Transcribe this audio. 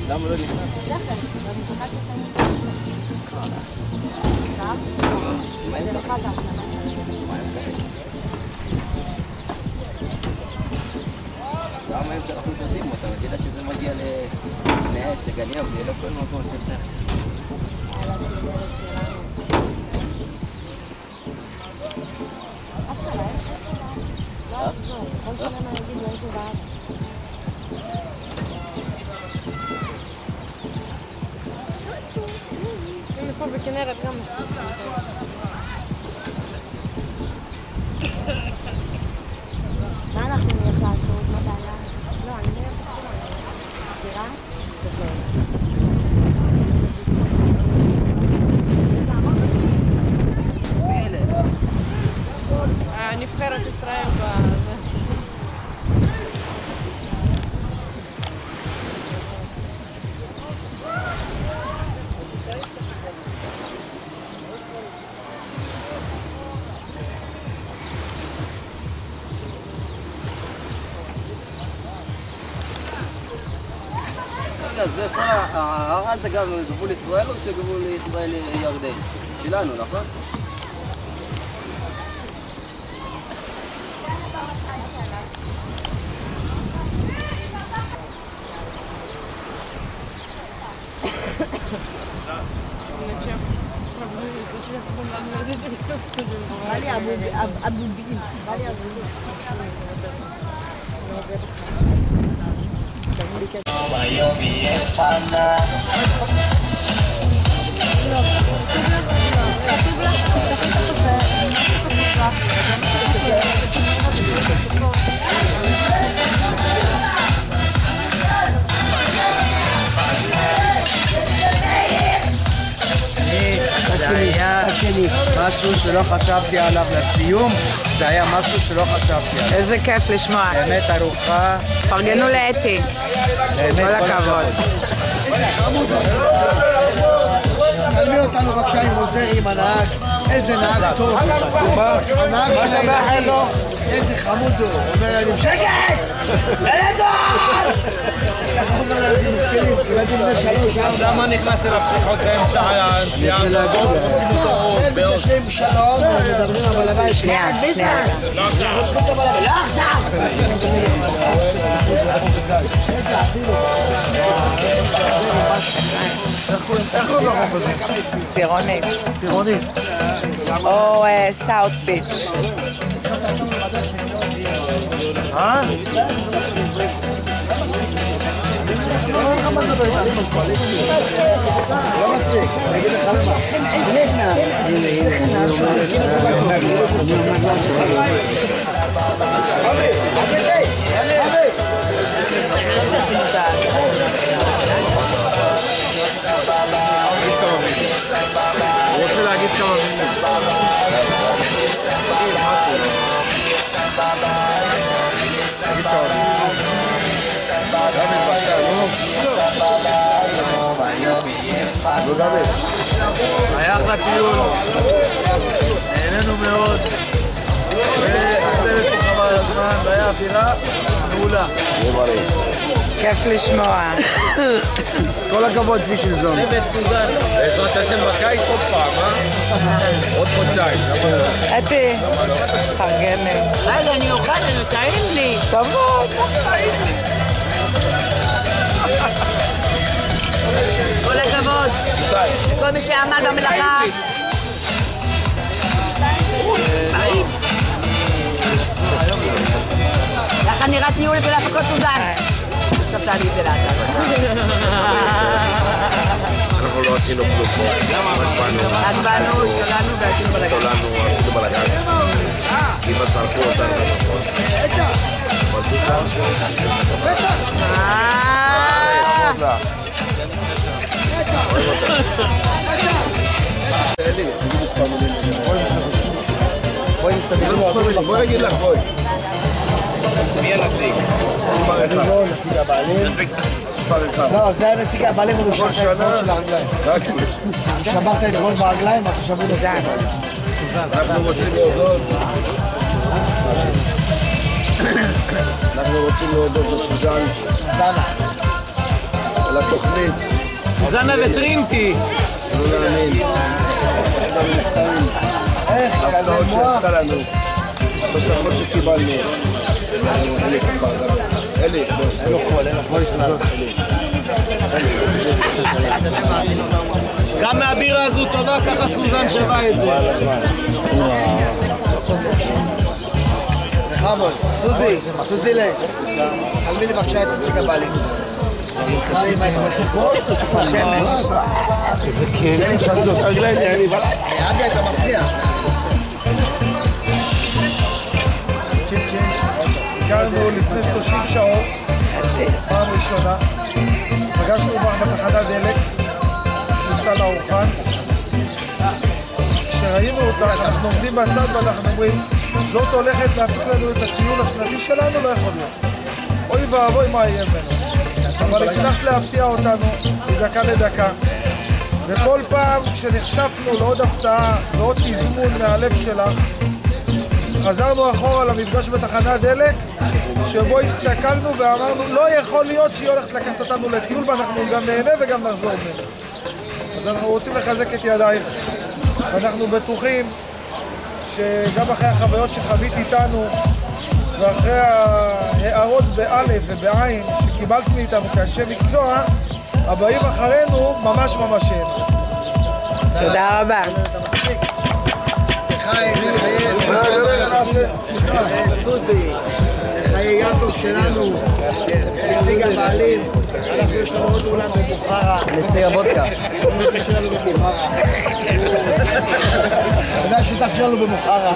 למה לא נכנס? למה הם שאנחנו שותים אותם? תדע שזה מגיע לאש, לגניה, ולא כל מקום שצריך. לא אחזור, כל שנה מה יגיד לא הייתי בארץ. הנה פה בכנרת גם מה אנחנו נלך לעשות? מה בעיה? לא, אני נלך סירה? נבחרת ישראל בזה. רגע, זה כל ההר הזה גם גבול ישראל או שגבול ישראל ירדן? שלנו, נכון? אבובים. ביום יהיה פנה זה היה משהו שלא חשבתי עליו לסיום, זה היה משהו שלא חשבתי עליו. איזה כיף לשמוע. באמת ארוחה. פרגנו לאתי. כל הכבוד. צלמי אותנו בבקשה עם עוזר עם הנהג. איזה נהג טוב. הנהג של הילדים. איזה חמוד הוא. אומר להם שקט! ילדות! אנחנו גם ילדים מסכנים, ילדים בני 3-4. למה נכנס אליו שיחות באמצע הנסיעה? רוצים אותו עוד בעוד. יש להם שלום, מדברים אבל הבית. שנייה. לא עכשיו. איך קוראים לחוף הזה? סירונית. סירונית. או סאוט ביץ'. לא מספיק, אני אגיד לך למה. הוא רוצה להגיד כמה מילים. היה אחלה טיול, נהנינו מאוד, והצוות פה חבל על הזמן, והיה אווירה מעולה. כיף לשמוע. כל הכבוד פישלזון. צוות סוזן. בעזרת השם בקיץ עוד פעם, עוד חודשיים. אתי, פרגנת. רגע, אני אוכל, אני טעים לי. תבוא. כל הכבוד. כל מי שעמל במלאכה. טעים. ככה נראה טיול של הפקות סוזן. עכשיו תעלי את זה לאט. אנחנו לא עשינו כלום פה. רק באנו, התולענו ועשינו בלגן. עשינו בלגן. כמעט צרפו אותנו בסופות. אבל סוסן. בואי נגיד לך, בואי. מי הנציג? נציג הבעלים. לא, זה הנציג הבעלים, הוא שבר את העקבות של הרגליים. שברת העקבות ברגליים, אז שברו לזה. אנחנו רוצים להודות. אנחנו רוצים להודות לסוזן. סוזנה. על התוכנית. סוזנה וטרינטי. לא להאמין. ההפתעות שעשתה לנו. התוספות שקיבלנו. אלי, אין לו קול ישראלי. גם מהבירה הזו טובה, ככה סוזן שווה את זה. בכבוד, סוזילה, צלמי לי בבקשה את נציג הבעלים. חיים שמש. איזה כן, שאלו לו רגליים, אבי, אתה מפריע. הכרנו לפני 30 שעות, פעם ראשונה, פגשנו בתחנת דלק, כניסה לאורחן. כשראינו אותה, אנחנו עומדים בצד ואנחנו אומרים, זאת הולכת להפיק לנו את הטיול השנתי שלנו, לא יכול להיות. אוי ואבוי מה יהיה ממנו. אבל הצלחת להפתיע אותנו מדקה לדקה. וכל פעם כשנחשפנו לעוד הפתעה, לעוד תזמון מהלב שלך, חזרנו אחורה למפגש בתחנת דלק, שבו הסתכלנו ואמרנו, לא יכול להיות שהיא הולכת לקחת אותנו לטיול ואנחנו גם נהנה וגם נחזור ממנו. אז אנחנו רוצים לחזק את ידייך. ואנחנו בטוחים שגם אחרי החוויות שחווית איתנו, ואחרי ההערות באלף ובעין שקיבלת מאיתנו כאנשי מקצוע, הבאים אחרינו ממש ממש אין. תודה רבה. סוזי, לחיי יעקב שלנו, נציג הבעלים, אנחנו יש לנו עוד אולם בבוכרה. נציג הוודקה. נציג שלנו בבוכרה. זה השותף שלנו בבוכרה.